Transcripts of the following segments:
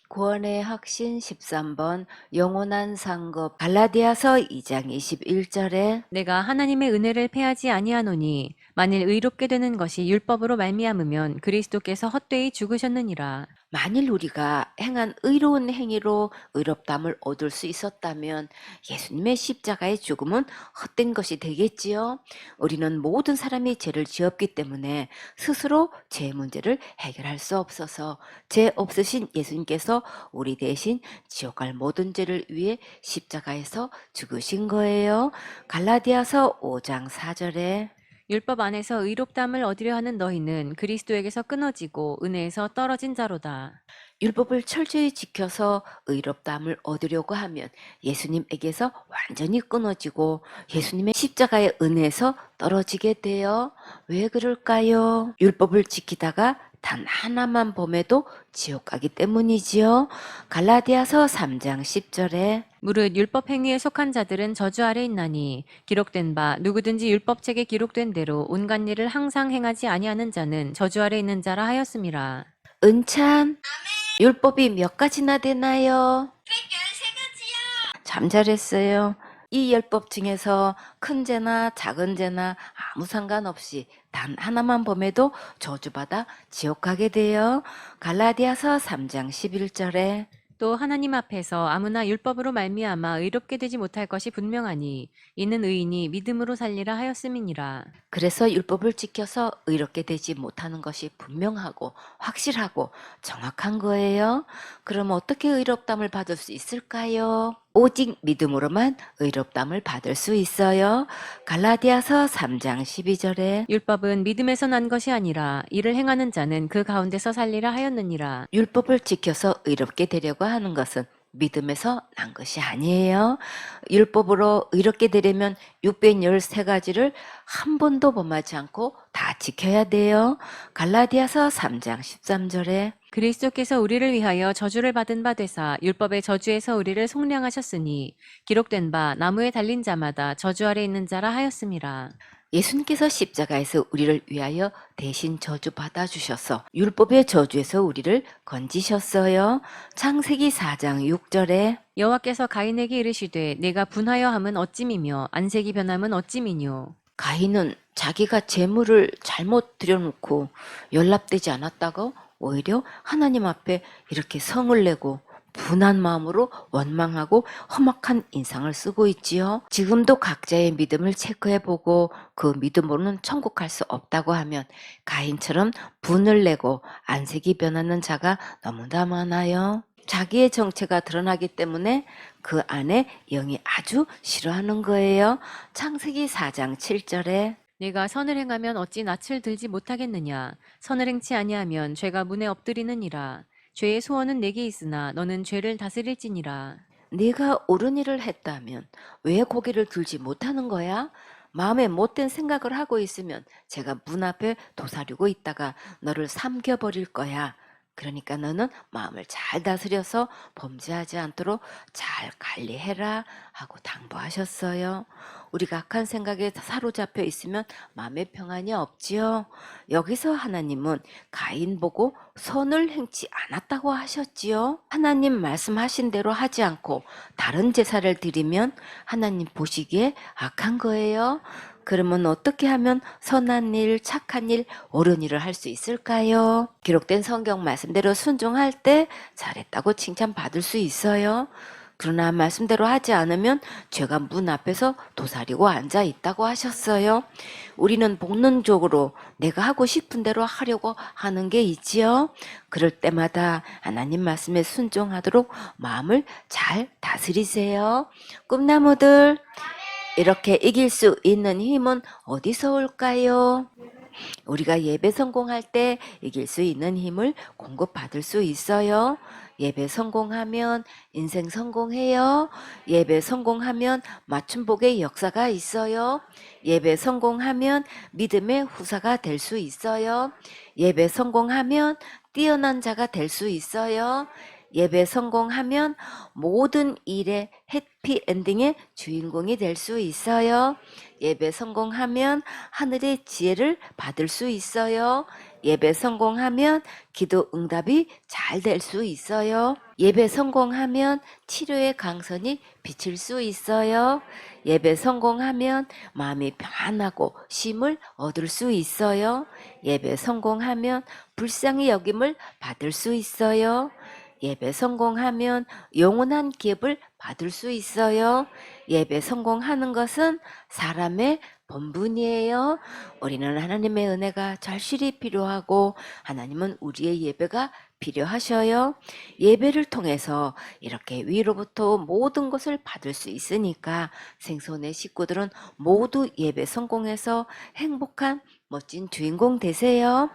구원의 확신 13번 영원한 상급 갈라디아서 2장 21절에 내가 하나님의 은혜를 패하지 아니하노니 만일 의롭게 되는 것이 율법으로 말미암으면 그리스도께서 헛되이 죽으셨느니라. 만일 우리가 행한 의로운 행위로 의롭담을 얻을 수 있었다면 예수님의 십자가의 죽음은 헛된 것이 되겠지요. 우리는 모든 사람이 죄를 지었기 때문에 스스로 죄 문제를 해결할 수 없어서 죄 없으신 예수님께서 우리 대신 지옥 갈 모든 죄를 위해 십자가에서 죽으신 거예요. 갈라디아서 5장 4절에 율법 안에서 의롭담을 얻으려 하는 너희는 그리스도에게서 끊어지고 은혜에서 떨어진 자로다. 율법을 철저히 지켜서 의롭다함을 얻으려고 하면 예수님에게서 완전히 끊어지고 예수님의 십자가의 은혜에서 떨어지게 돼요. 왜 그럴까요? 율법을 지키다가 단 하나만 범해도 지옥 가기 때문이지요. 갈라디아서 3장 10절에 무릇 율법 행위에 속한 자들은 저주 아래 있나니 기록된 바 누구든지 율법책에 기록된 대로 온갖 일을 항상 행하지 아니하는 자는 저주 아래 있는 자라 하였음이라. 은찬, 율법이 몇 가지나 되나요? 113가지요. 참 잘했어요. 이 율법 중에서 큰 죄나 작은 죄나 아무 상관없이 단 하나만 범해도 저주받아 지옥 가게 돼요. 갈라디아서 3장 11절에 또 하나님 앞에서 아무나 율법으로 말미암아 의롭게 되지 못할 것이 분명하니 이는 의인이 믿음으로 살리라 하였음이니라. 그래서 율법을 지켜서 의롭게 되지 못하는 것이 분명하고 확실하고 정확한 거예요. 그럼 어떻게 의롭담을 받을 수 있을까요? 오직 믿음으로만 의롭담을 받을 수 있어요. 갈라디아서 3장 12절에 율법은 믿음에서 난 것이 아니라 이를 행하는 자는 그 가운데서 살리라 하였느니라. 율법을 지켜서 의롭게 되려고 하는 것은 믿음에서 난 것이 아니에요. 율법으로 의롭게 되려면 613가지를 한 번도 범하지 않고 다 지켜야 돼요. 갈라디아서 3장 13절에 그리스도께서 우리를 위하여 저주를 받은 바 되사 율법의 저주에서 우리를 속량하셨으니 기록된 바 나무에 달린 자마다 저주 아래 있는 자라 하였음이라. 예수님께서 십자가에서 우리를 위하여 대신 저주 받아주셔서 율법의 저주에서 우리를 건지셨어요. 창세기 4장 6절에 여호와께서 가인에게 이르시되 내가 분하여 함은 어찌미며 안색이 변함은 어찌미뇨. 가인은 자기가 재물을 잘못 들여놓고 연락되지 않았다고 오히려 하나님 앞에 이렇게 성을 내고 분한 마음으로 원망하고 험악한 인상을 쓰고 있지요. 지금도 각자의 믿음을 체크해보고 그 믿음으로는 천국 갈 수 없다고 하면 가인처럼 분을 내고 안색이 변하는 자가 너무나 많아요. 자기의 정체가 드러나기 때문에 그 안에 영이 아주 싫어하는 거예요. 창세기 4장 7절에 내가 선을 행하면 어찌 낯을 들지 못하겠느냐. 선을 행치 아니하면 죄가 문에 엎드리느니라. 죄의 소원은 내게 있으나 너는 죄를 다스릴지니라. 네가 옳은 일을 했다면 왜 고개를 들지 못하는 거야? 마음에 못된 생각을 하고 있으면 제가 문 앞에 도사리고 있다가 너를 삼켜버릴 거야. 그러니까 너는 마음을 잘 다스려서 범죄하지 않도록 잘 관리해라 하고 당부하셨어요. 우리가 악한 생각에 사로잡혀 있으면 마음의 평안이 없지요. 여기서 하나님은 가인 보고 선을 행치 않았다고 하셨지요. 하나님 말씀하신 대로 하지 않고 다른 제사를 드리면 하나님 보시기에 악한 거예요. 그러면 어떻게 하면 선한 일, 착한 일, 옳은 일을 할 수 있을까요? 기록된 성경 말씀대로 순종할 때 잘했다고 칭찬받을 수 있어요. 그러나 말씀대로 하지 않으면 죄가 문 앞에서 도사리고 앉아 있다고 하셨어요. 우리는 본능적으로 내가 하고 싶은 대로 하려고 하는 게 있지요. 그럴 때마다 하나님 말씀에 순종하도록 마음을 잘 다스리세요. 꿈나무들, 이렇게 이길 수 있는 힘은 어디서 올까요? 우리가 예배 성공할 때 이길 수 있는 힘을 공급받을 수 있어요. 예배 성공하면 인생 성공해요. 예배 성공하면 맞춤복의 역사가 있어요. 예배 성공하면 믿음의 후사가 될 수 있어요. 예배 성공하면 뛰어난 자가 될 수 있어요. 예배 성공하면 모든 일의 해피엔딩의 주인공이 될 수 있어요. 예배 성공하면 하늘의 지혜를 받을 수 있어요. 예배 성공하면 기도 응답이 잘 될 수 있어요. 예배 성공하면 치료의 강선이 비칠 수 있어요. 예배 성공하면 마음이 평안하고 쉼을 얻을 수 있어요. 예배 성공하면 불쌍히 여김을 받을 수 있어요. 예배 성공하면 영원한 기업을 받을 수 있어요. 예배 성공하는 것은 사람의 본분이에요. 우리는 하나님의 은혜가 절실히 필요하고 하나님은 우리의 예배가 필요하셔요. 예배를 통해서 이렇게 위로부터 모든 것을 받을 수 있으니까 생손의 식구들은 모두 예배 성공해서 행복한 멋진 주인공 되세요.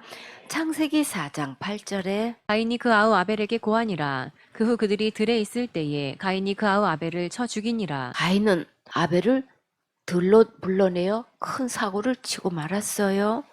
창세기 4장 8절에 가인이 그 아우 아벨에게 고하니라. 그 후 그들이 들에 있을 때에 가인이 그 아우 아벨을 쳐 죽이니라. 가인은 아벨을 들로 불러내어 큰 사고를 치고 말았어요.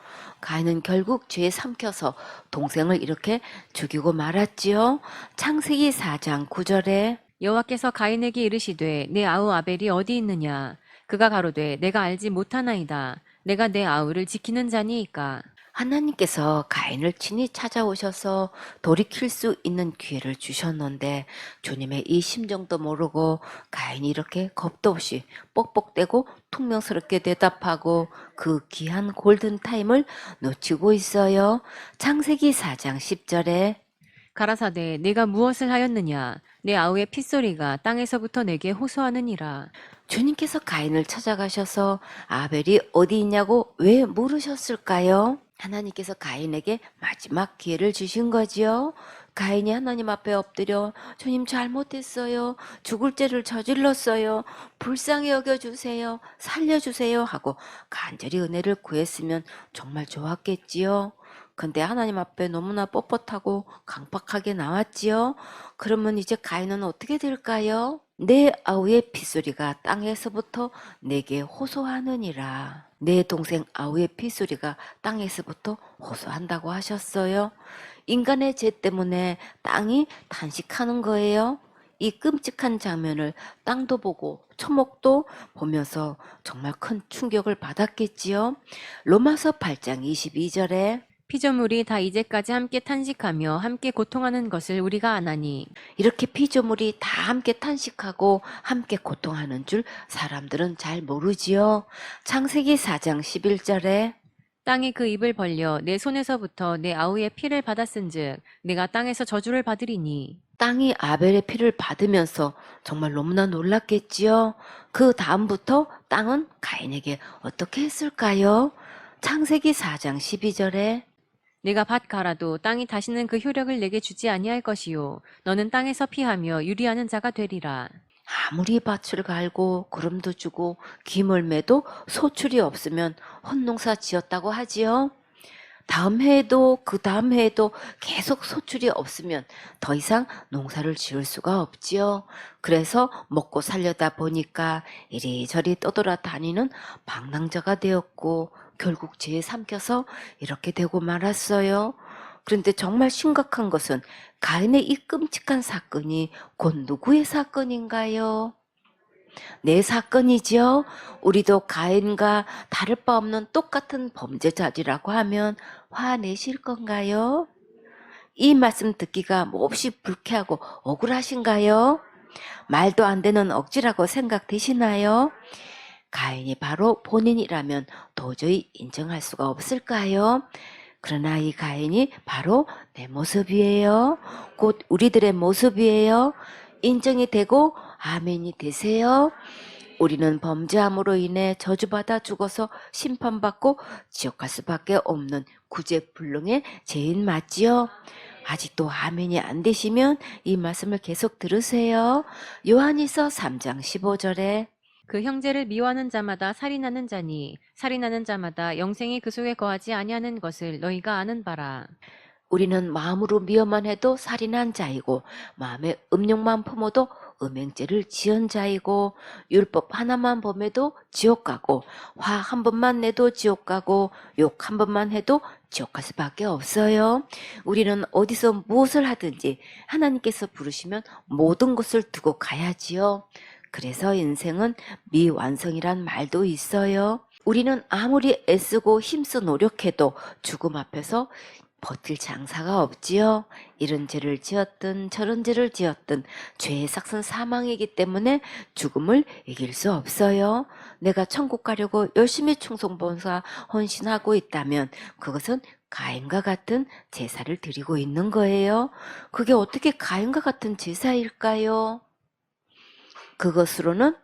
가인은 결국 죄에 삼켜서 동생을 이렇게 죽이고 말았지요. 창세기 4장 9절에 여호와께서 가인에게 이르시되 내 아우 아벨이 어디 있느냐? 그가 가로되 내가 알지 못하나이다. 내가 내 아우를 지키는 자니이까. 하나님께서 가인을 친히 찾아오셔서 돌이킬 수 있는 기회를 주셨는데 주님의 이 심정도 모르고 가인이 이렇게 겁도 없이 뻑뻑대고 퉁명스럽게 대답하고 그 귀한 골든타임을 놓치고 있어요. 창세기 4장 10절에 가라사대 내가 무엇을 하였느냐? 내 아우의 핏소리가 땅에서부터 내게 호소하느니라. 주님께서 가인을 찾아가셔서 아벨이 어디 있냐고 왜 물으셨을까요? 하나님께서 가인에게 마지막 기회를 주신 거지요. 가인이 하나님 앞에 엎드려 주님 잘못했어요. 죽을 죄를 저질렀어요. 불쌍히 여겨주세요. 살려주세요 하고 간절히 은혜를 구했으면 정말 좋았겠지요. 근데 하나님 앞에 너무나 뻣뻣하고 강박하게 나왔지요. 그러면 이제 가인은 어떻게 될까요? 내 아우의 핏소리가 땅에서부터 내게 호소하느니라. 내 동생 아우의 핏소리가 땅에서부터 호소한다고 하셨어요. 인간의 죄 때문에 땅이 탄식하는 거예요. 이 끔찍한 장면을 땅도 보고 초목도 보면서 정말 큰 충격을 받았겠지요. 로마서 8장 22절에 피조물이 다 이제까지 함께 탄식하며 함께 고통하는 것을 우리가 아나니 이렇게 피조물이 다 함께 탄식하고 함께 고통하는 줄 사람들은 잘 모르지요. 창세기 4장 11절에 땅이 그 입을 벌려 내 손에서부터 내 아우의 피를 받았은즉 내가 땅에서 저주를 받으리니 땅이 아벨의 피를 받으면서 정말 너무나 놀랐겠지요. 그 다음부터 땅은 가인에게 어떻게 했을까요? 창세기 4장 12절에 내가 밭 갈아도 땅이 다시는 그 효력을 내게 주지 아니할 것이요 너는 땅에서 피하며 유리하는 자가 되리라. 아무리 밭을 갈고 구름도 주고 김을 매도 소출이 없으면 헛농사 지었다고 하지요. 다음 해에도 그 다음 해에도 계속 소출이 없으면 더 이상 농사를 지을 수가 없지요. 그래서 먹고 살려다 보니까 이리저리 떠돌아다니는 방랑자가 되었고 결국 죄에 삼켜서 이렇게 되고 말았어요. 그런데 정말 심각한 것은 가인의 이 끔찍한 사건이 곧 누구의 사건인가요? 내 사건이지요. 우리도 가인과 다를 바 없는 똑같은 범죄자들이라고 하면 화내실 건가요? 이 말씀 듣기가 몹시 불쾌하고 억울하신가요? 말도 안 되는 억지라고 생각되시나요? 가인이 바로 본인이라면 도저히 인정할 수가 없을까요? 그러나 이 가인이 바로 내 모습이에요. 곧 우리들의 모습이에요. 인정이 되고 아멘이 되세요. 우리는 범죄함으로 인해 저주받아 죽어서 심판받고 지옥 갈 수밖에 없는 구제불능의 죄인 맞지요? 아직도 아멘이 안 되시면 이 말씀을 계속 들으세요. 요한일서 3장 15절에 그 형제를 미워하는 자마다 살인하는 자니 살인하는 자마다 영생이 그 속에 거하지 아니하는 것을 너희가 아는 바라. 우리는 마음으로 미워만 해도 살인한 자이고 마음에 음욕만 품어도 음행죄를 지은 자이고 율법 하나만 범해도 지옥 가고 화 한 번만 내도 지옥 가고 욕 한 번만 해도 지옥 갈 수밖에 없어요. 우리는 어디서 무엇을 하든지 하나님께서 부르시면 모든 것을 두고 가야지요. 그래서 인생은 미완성이란 말도 있어요. 우리는 아무리 애쓰고 힘써 노력해도 죽음 앞에서 버틸 장사가 없지요. 이런 죄를 지었든 저런 죄를 지었든 죄의 삭은 사망이기 때문에 죽음을 이길 수 없어요. 내가 천국 가려고 열심히 충성봉사 헌신하고 있다면 그것은 가인과 같은 제사를 드리고 있는 거예요. 그게 어떻게 가인과 같은 제사일까요? 그것으로는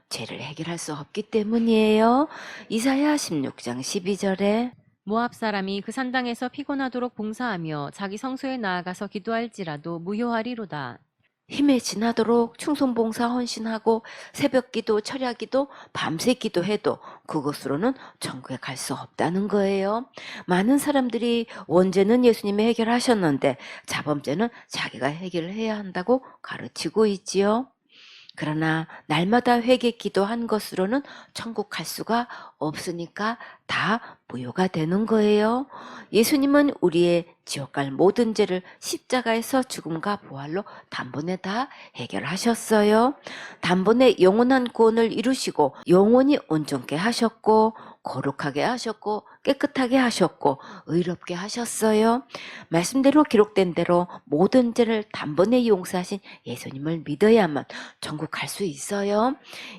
죄를 해결할 수 없기 때문이에요. 이사야 16장 12절에 모압 사람이 그 산당에서 피곤하도록 봉사하며 자기 성소에 나아가서 기도할지라도 무효하리로다. 힘에 지나도록 충성봉사 헌신하고 새벽기도 철야기도 밤새 기도해도 그것으로는 천국에 갈 수 없다는 거예요. 많은 사람들이 원죄는 예수님이 해결하셨는데 자범죄는 자기가 해결을 해야 한다고 가르치고 있지요. 그러나 날마다 회개 기도한 것으로는 천국 갈 수가 없으니까 다 무효가 되는 거예요. 예수님은 우리의 지옥 갈 모든 죄를 십자가에서 죽음과 부활로 단번에 다 해결하셨어요. 단번에 영원한 구원을 이루시고 영원히 온전케 하셨고 거룩하게 하셨고 깨끗하게 하셨고 의롭게 하셨어요. 말씀대로 기록된 대로 모든 죄를 단번에 용서하신 예수님을 믿어야만 천국 갈 수 있어요.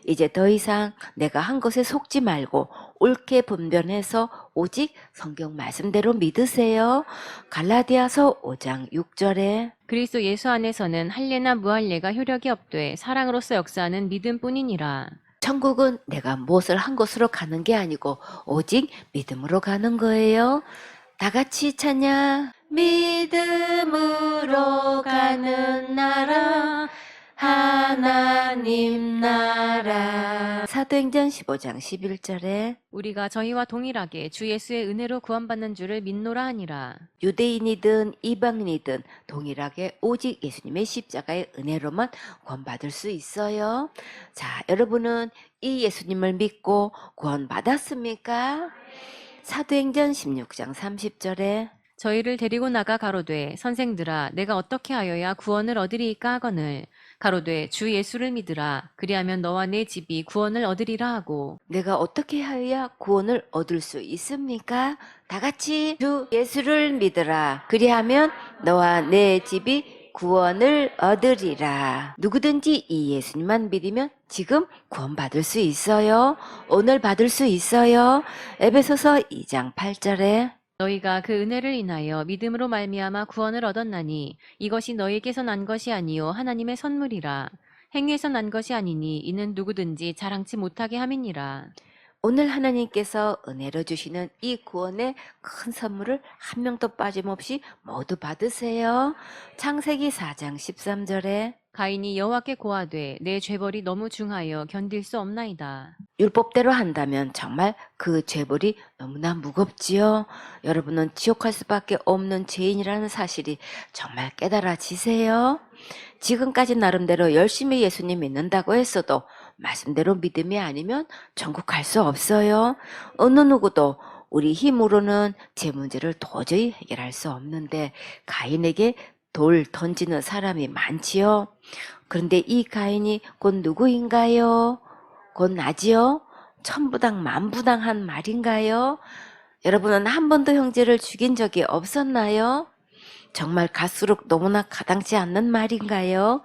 이제 더 이상 내가 한 것에 속지 말고 옳게 분별해서 오직 성경 말씀대로 믿으세요. 갈라디아서 5장 6절에 그리스도 예수 안에서는 할례나 무할례가 효력이 없되 사랑으로서 역사하는 믿음뿐이니라. 천국은 내가 무엇을 한 것으로 가는 게 아니고 오직 믿음으로 가는 거예요. 다 같이 찬양. 믿음으로 가는 나라 하나님 나라. 사도행전 15장 11절에 우리가 저희와 동일하게 주 예수의 은혜로 구원받는 줄을 믿노라 하니라. 유대인이든 이방인이든 동일하게 오직 예수님의 십자가의 은혜로만 구원받을 수 있어요. 자, 여러분은 이 예수님을 믿고 구원받았습니까? 사도행전 16장 30절에 저희를 데리고 나가 가로되 선생들아 내가 어떻게 하여야 구원을 얻으리이까 하거늘 가로되 주 예수를 믿으라 그리하면 너와 내 집이 구원을 얻으리라 하고 내가 어떻게 하여야 구원을 얻을 수 있습니까? 다 같이 주 예수를 믿으라. 그리하면 너와 내 집이 구원을 얻으리라. 누구든지 이 예수님만 믿으면 지금 구원받을 수 있어요. 오늘 받을 수 있어요. 에베소서 2장 8절에 너희가 그 은혜를 인하여 믿음으로 말미암아 구원을 얻었나니 이것이 너희에게서 난 것이 아니요 하나님의 선물이라 행위에서 난 것이 아니니 이는 누구든지 자랑치 못하게 함이니라. 오늘 하나님께서 은혜로 주시는 이 구원의 큰 선물을 한 명도 빠짐없이 모두 받으세요. 창세기 4장 13절에 가인이 여호와께 고하되 내 죄벌이 너무 중하여 견딜 수 없나이다. 율법대로 한다면 정말 그 죄벌이 너무나 무겁지요. 여러분은 지옥할 수밖에 없는 죄인이라는 사실이 정말 깨달아지세요. 지금까지 나름대로 열심히 예수님 믿는다고 했어도 말씀대로 믿음이 아니면 천국 갈 수 없어요. 어느 누구도 우리 힘으로는 제 문제를 도저히 해결할 수 없는데 가인에게 돌 던지는 사람이 많지요. 그런데 이 가인이 곧 누구인가요? 곧 나지요? 천부당 만부당한 말인가요? 여러분은 한 번도 형제를 죽인 적이 없었나요? 정말 갈수록 너무나 가당치 않는 말인가요?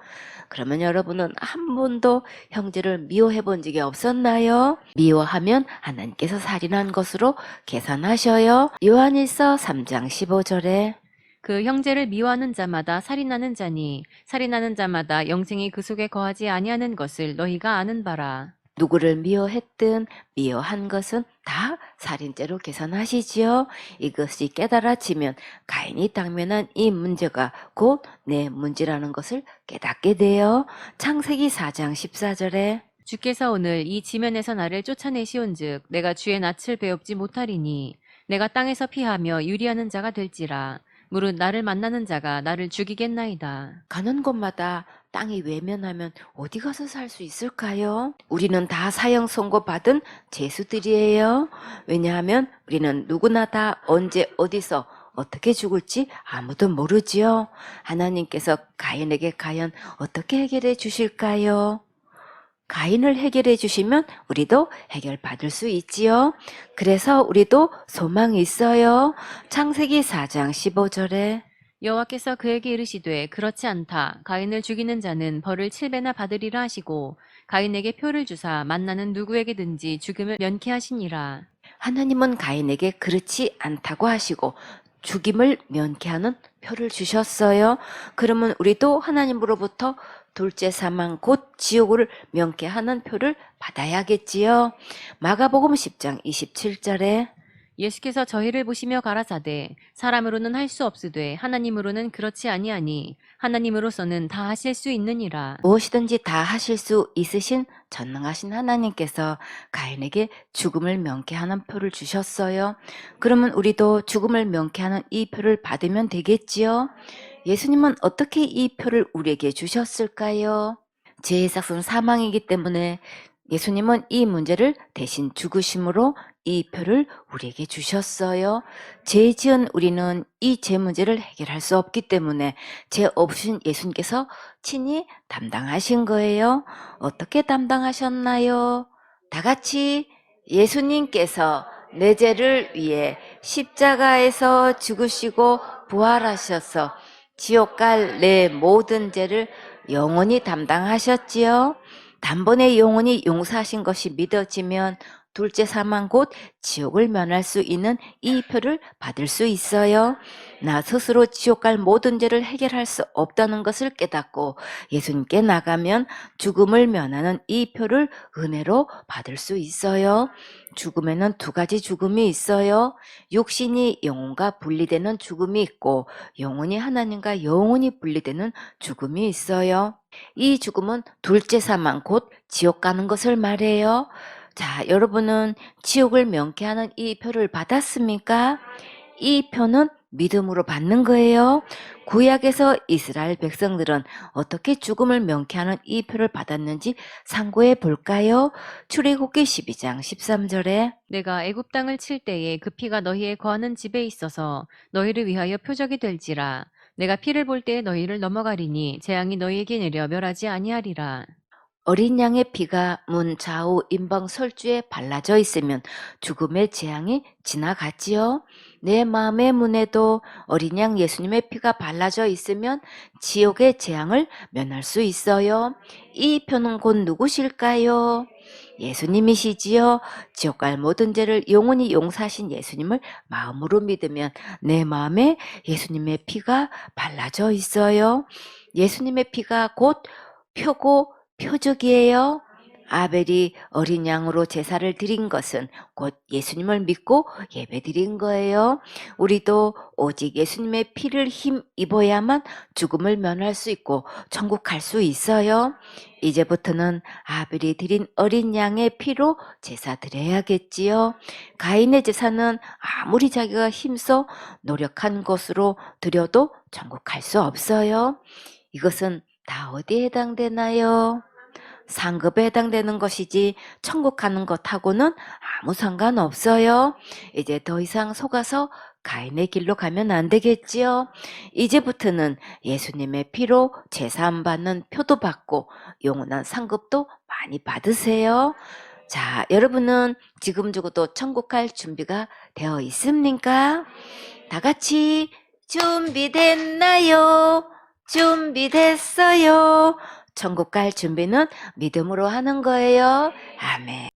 그러면 여러분은 한 번도 형제를 미워해 본 적이 없었나요? 미워하면 하나님께서 살인한 것으로 계산하셔요. 요한일서 3장 15절에 그 형제를 미워하는 자마다 살인하는 자니 살인하는 자마다 영생이 그 속에 거하지 아니하는 것을 너희가 아는 바라. 누구를 미워했든 미워한 것은 다 살인죄로 계산하시지요. 이것이 깨달아지면 가인이 당면한 이 문제가 곧 내 문제라는 것을 깨닫게 돼요. 창세기 4장 14절에 주께서 오늘 이 지면에서 나를 쫓아내시온즉 내가 주의 낯을 배웁지 못하리니 내가 땅에서 피하며 유리하는 자가 될지라 무릇 나를 만나는 자가 나를 죽이겠나이다. 가는 곳마다 땅이 외면하면 어디 가서 살 수 있을까요? 우리는 다 사형 선고 받은 죄수들이에요. 왜냐하면 우리는 누구나 다 언제 어디서 어떻게 죽을지 아무도 모르지요. 하나님께서 가인에게 과연 어떻게 해결해 주실까요? 가인을 해결해 주시면 우리도 해결받을 수 있지요. 그래서 우리도 소망이 있어요. 창세기 4장 15절에 여호와께서 그에게 이르시되 그렇지 않다. 가인을 죽이는 자는 벌을 7배나 받으리라 하시고 가인에게 표를 주사 만나는 누구에게든지 죽음을 면케하시니라. 하나님은 가인에게 그렇지 않다고 하시고 죽임을 면케하는 표를 주셨어요. 그러면 우리도 하나님으로부터 둘째 사망 곧 지옥을 면케하는 표를 받아야겠지요. 마가복음 10장 27절에 예수께서 저희를 보시며 가라사대 사람으로는 할 수 없으되 하나님으로는 그렇지 아니하니 하나님으로서는 다 하실 수 있느니라. 무엇이든지 다 하실 수 있으신 전능하신 하나님께서 가인에게 죽음을 면케하는 표를 주셨어요. 그러면 우리도 죽음을 면케하는 이 표를 받으면 되겠지요. 예수님은 어떻게 이 표를 우리에게 주셨을까요? 죄의 삭은 사망이기 때문에 예수님은 이 문제를 대신 죽으심으로 이 표를 우리에게 주셨어요. 죄 지은 우리는 이 죄 문제를 해결할 수 없기 때문에 죄 없으신 예수님께서 친히 담당하신 거예요. 어떻게 담당하셨나요? 다 같이 예수님께서 내 죄를 위해 십자가에서 죽으시고 부활하셔서 지옥 갈 내 모든 죄를 영원히 담당하셨지요. 단번에 영원히 용서하신 것이 믿어지면 둘째 사망 곧 지옥을 면할 수 있는 이 표를 받을 수 있어요. 나 스스로 지옥 갈 모든 죄를 해결할 수 없다는 것을 깨닫고 예수님께 나가면 죽음을 면하는 이 표를 은혜로 받을 수 있어요. 죽음에는 두 가지 죽음이 있어요. 육신이 영혼과 분리되는 죽음이 있고 영혼이 하나님과 영원히 분리되는 죽음이 있어요. 이 죽음은 둘째 사망 곧 지옥 가는 것을 말해요. 자, 여러분은 지옥을 면케하는 이 표를 받았습니까? 이 표는 믿음으로 받는 거예요. 구약에서 이스라엘 백성들은 어떻게 죽음을 명쾌하는 이 표를 받았는지 상고해 볼까요? 출애굽기 12장 13절에 내가 애굽 땅을 칠 때에 그 피가 너희의 거하는 집에 있어서 너희를 위하여 표적이 될지라. 내가 피를 볼 때에 너희를 넘어가리니 재앙이 너희에게 내려 멸하지 아니하리라. 어린 양의 피가 문 좌우 임방 설주에 발라져 있으면 죽음의 재앙이 지나갔지요. 내 마음의 문에도 어린 양 예수님의 피가 발라져 있으면 지옥의 재앙을 면할 수 있어요. 이 표는 곧 누구실까요? 예수님이시지요. 지옥 갈 모든 죄를 영원히 용서하신 예수님을 마음으로 믿으면 내 마음에 예수님의 피가 발라져 있어요. 예수님의 피가 곧 표고 표적이에요. 아벨이 어린 양으로 제사를 드린 것은 곧 예수님을 믿고 예배 드린 거예요. 우리도 오직 예수님의 피를 힘입어야만 죽음을 면할 수 있고 천국 갈 수 있어요. 이제부터는 아벨이 드린 어린 양의 피로 제사 드려야겠지요. 가인의 제사는 아무리 자기가 힘써 노력한 것으로 드려도 천국 갈 수 없어요. 이것은 다 어디에 해당되나요? 상급에 해당되는 것이지 천국 가는 것하고는 아무 상관없어요. 이제 더 이상 속아서 가인의 길로 가면 안 되겠지요. 이제부터는 예수님의 피로 제사함 받는 표도 받고 영원한 상급도 많이 받으세요. 자, 여러분은 지금 죽어도 천국 갈 준비가 되어 있습니까? 다 같이 준비됐나요? 준비됐어요. 천국 갈 준비는 믿음으로 하는 거예요. 아멘.